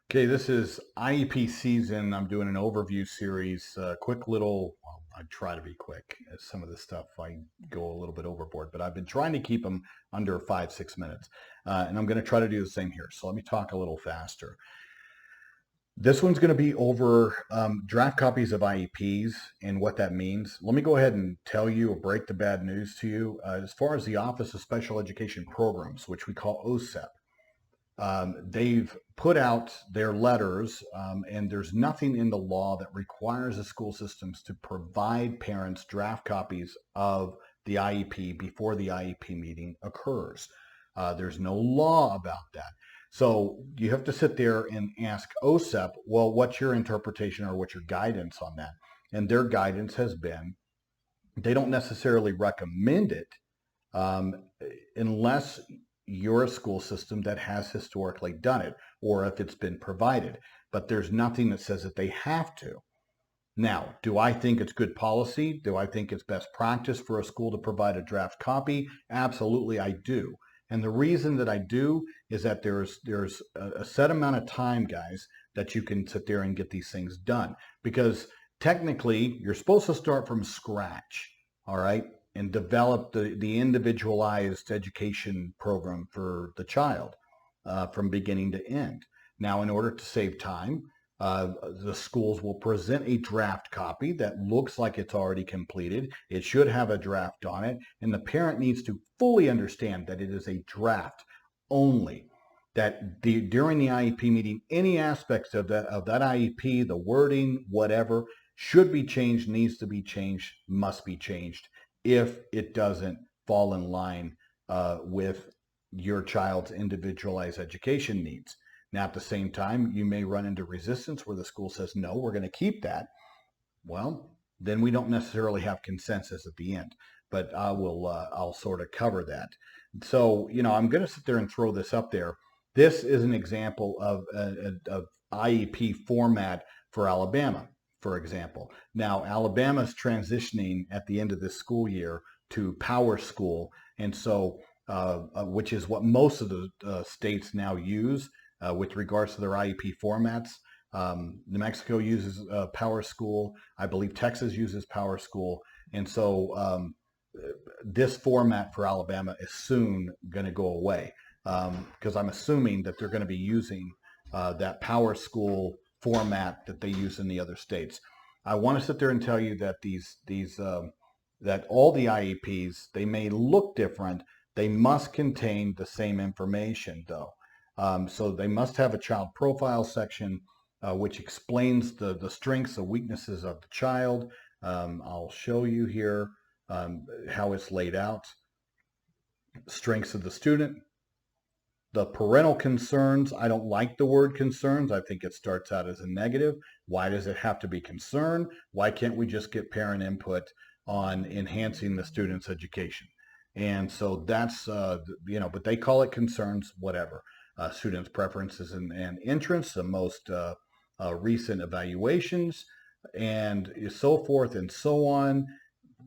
Okay, this is IEP season. I'm doing an overview series, quick little, well, I try to be quick. Some of this stuff I go a little bit overboard, but I've been trying to keep them under 5, 6 minutes. And I'm going to try to do the same here. So let me talk a little faster. This one's going to be over draft copies of IEPs and what that means. Let me go ahead and tell you or break the bad news to you. As far as the Office of Special Education Programs, which we call OSEP, they've put out their letters, and there's nothing in the law that requires the school systems to provide parents draft copies of the IEP before the IEP meeting occurs. There's no law about that. So you have to sit there and ask OSEP, well, what's your interpretation or what's your guidance on that? And their guidance has been they don't necessarily recommend it um, unless you're a school system that has historically done it or if it's been provided. But there's nothing that says that they have to. Now, do I think it's good policy? Do I think it's best practice for a school to provide a draft copy? Absolutely, I do. And the reason that I do is that there's a set amount of time, guys, that you can sit there and get these things done. Because technically, you're supposed to start from scratch, all right, and develop the individualized education program for the child from beginning to end. Now, in order to save time, the schools will present a draft copy that looks like it's already completed. It should have a draft on it, and the parent needs to fully understand that it is a draft only. That during the IEP meeting, any aspects of that IEP, the wording, whatever, should be changed, needs to be changed, must be changed if it doesn't fall in line with your child's individualized education needs. Now, at the same time, you may run into resistance where the school says, no, we're going to keep that. Well, then we don't necessarily have consensus at the end, but I'll sort of cover that. So, I'm going to sit there and throw this up there. This is an example of IEP format for Alabama, for example. Now, Alabama's transitioning at the end of this school year to Power School, and so which is what most of the states now use with regards to their IEP formats. New Mexico uses Power School. I believe Texas uses Power School, and so this format for Alabama is soon going to go away because I'm assuming that they're going to be using that Power School format that they use in the other states. I want to sit there and tell you that that all the IEPs, they may look different. They must contain the same information, though. So they must have a child profile section which explains the strengths and weaknesses of the child. I'll show you here how it's laid out. Strengths of the student. The parental concerns, I don't like the word concerns. I think it starts out as a negative. Why does it have to be concern? Why can't we just get parent input on enhancing the student's education? And so that's, but they call it concerns, whatever. Students' preferences and interests, the most recent evaluations, and so forth and so on.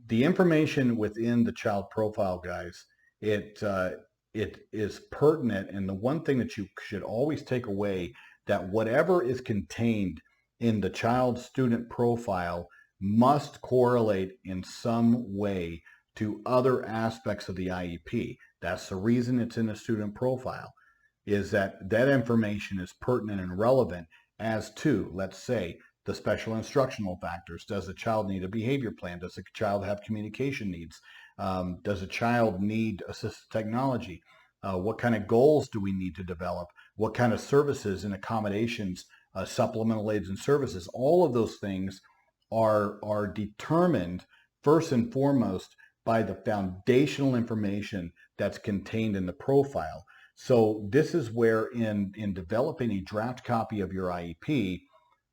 The information within the child profile, guys, it is pertinent, and the one thing that you should always take away, that whatever is contained in the child student profile must correlate in some way to other aspects of the IEP. That's the reason it's in a student profile, is that information is pertinent and relevant as to, let's say, the special instructional factors. Does the child need a behavior plan? Does the child have communication needs? Does a child need assistive technology? What kind of goals do we need to develop? What kind of services and accommodations, supplemental aids and services? All of those things are determined first and foremost by the foundational information that's contained in the profile. So this is where in developing a draft copy of your IEP,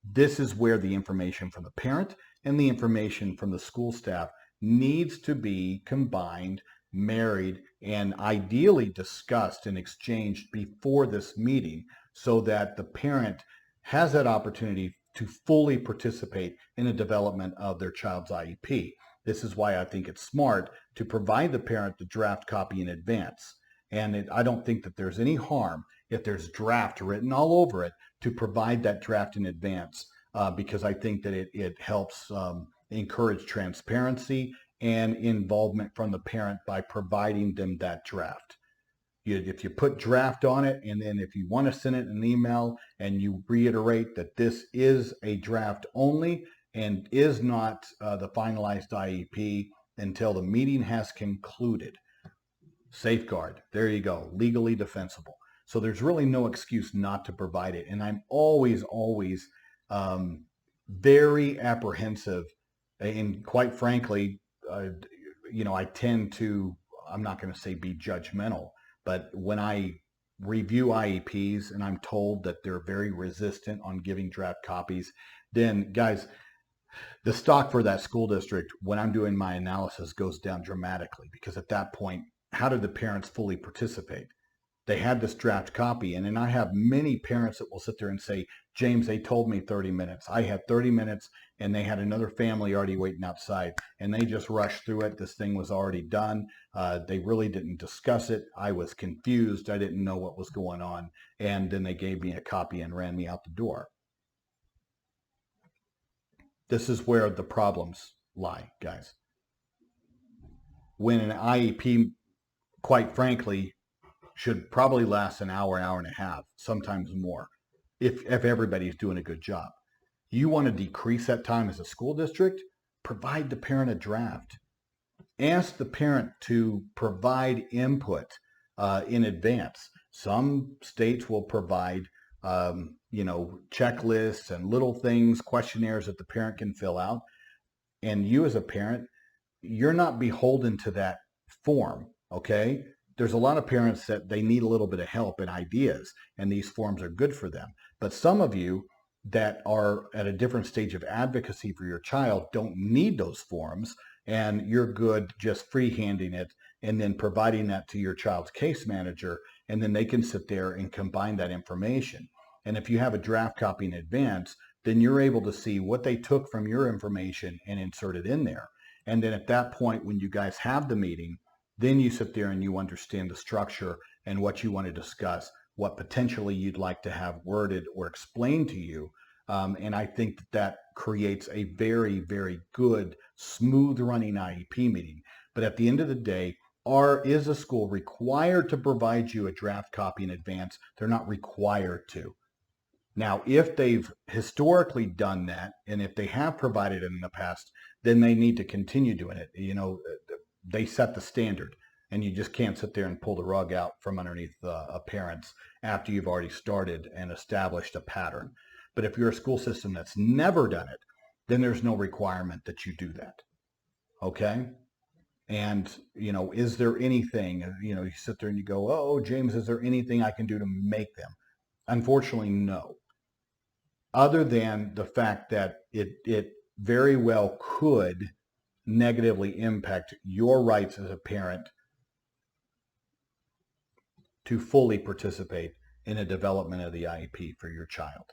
this is where the information from the parent and the information from the school staff needs to be combined, married, and ideally discussed and exchanged before this meeting so that the parent has that opportunity to fully participate in the development of their child's IEP. This is why I think it's smart to provide the parent the draft copy in advance. And I don't think that there's any harm if there's draft written all over it, to provide that draft in advance because I think that it helps encourage transparency and involvement from the parent by providing them that draft. If you put draft on it, and then if you want to send it in an email and you reiterate that this is a draft only and is not the finalized IEP until the meeting has concluded. Safeguard, there you go, legally defensible. So there's really no excuse not to provide it. And I'm always very apprehensive. And quite frankly, I tend to, I'm not going to say be judgmental, but when I review IEPs and I'm told that they're very resistant on giving draft copies, then guys, the stock for that school district, when I'm doing my analysis, goes down dramatically, because at that point, how did the parents fully participate? They had this draft copy, and then I have many parents that will sit there and say, James, they told me 30 minutes. I had 30 minutes, and they had another family already waiting outside, and they just rushed through it. This thing was already done. They really didn't discuss it. I was confused. I didn't know what was going on, and then they gave me a copy and ran me out the door. This is where the problems lie, guys. When an IEP, quite frankly, should probably last an hour and a half, sometimes more, if everybody's doing a good job. You want to decrease that time as a school district, provide the parent a draft. Ask the parent to provide input in advance. Some states will provide checklists and little things, questionnaires that the parent can fill out. And you as a parent, you're not beholden to that form, okay? There's a lot of parents that they need a little bit of help and ideas, and these forms are good for them. But some of you that are at a different stage of advocacy for your child don't need those forms, and you're good just freehanding it and then providing that to your child's case manager, and then they can sit there and combine that information. And if you have a draft copy in advance, then you're able to see what they took from your information and insert it in there. And then at that point, when you guys have the meeting, then you sit there and you understand the structure and what you want to discuss, what potentially you'd like to have worded or explained to you. And I think that creates a very, very good, smooth running IEP meeting. But at the end of the day, is a school required to provide you a draft copy in advance? They're not required to. Now, if they've historically done that, and if they have provided it in the past, then they need to continue doing it. They set the standard, and you just can't sit there and pull the rug out from underneath parents after you've already started and established a pattern. But if you're a school system that's never done it, then there's no requirement that you do that. Okay? And, is there anything, you sit there and you go, oh, James, is there anything I can do to make them? Unfortunately, no. Other than the fact that it very well could negatively impact your rights as a parent to fully participate in a development of the IEP for your child.